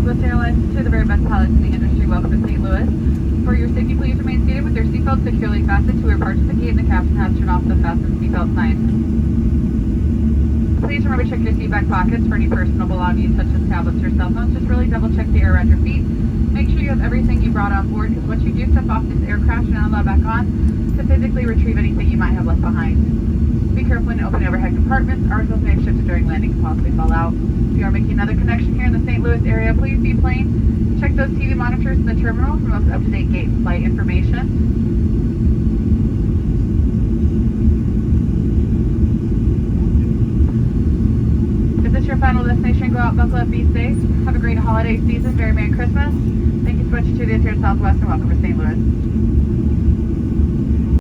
Southwest Airlines, to the very best pilots in the industry, welcome to St. Louis. For your safety, please remain seated with your seatbelt securely fastened to your parts of the gate, and the captain has turned off the fasten seatbelt sign. Please remember to check your seat back pockets for any personal belongings such as tablets or cell phones. Just really double check the air around your feet. Make sure you have everything you brought on board, because once you do step off this aircraft, you're not allowed back on to physically retrieve anything you might have left behind. Be careful when opening overhead compartments. Articles may have shifted during landing and possibly fall out. If you are making another connection here in the St. Louis area, please deplane. Check those TV monitors in the terminal for most up-to-date gate and flight information. If this is your final destination, go out, buckle up, be safe. Have a great holiday season. Very Merry Christmas. Thank you so much to this here at Southwest, and welcome to St. Louis.